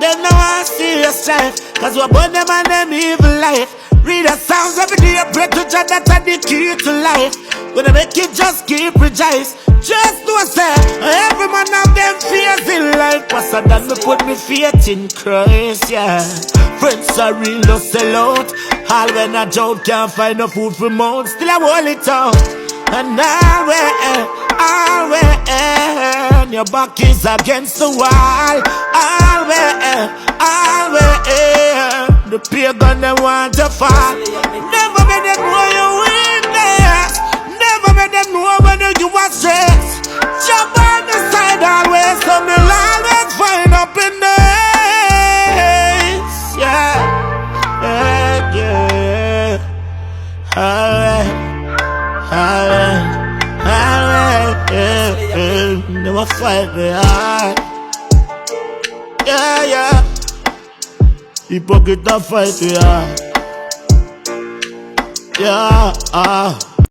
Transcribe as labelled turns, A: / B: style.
A: Them no want serious life, cause we burn them and them evil life. Read the sounds every day, pray to God, that's the key to life. Gonna make it just keep rejoice. Just do a say, every man have them fears in life. What's that me put me faith in Christ, yeah. Friends are real, no sell out. All when a joke can't find no food for mouth, still I hold it out. And always, your back is against the wall. Always, the pagan they want to fall. Never make them know your weakness. Never make them know when you are stressed. Jump on the side always, so me always find up in the ace. Yeah, alright. Never fight me hard. Yeah. Hypocrite fight me hard. Yeah.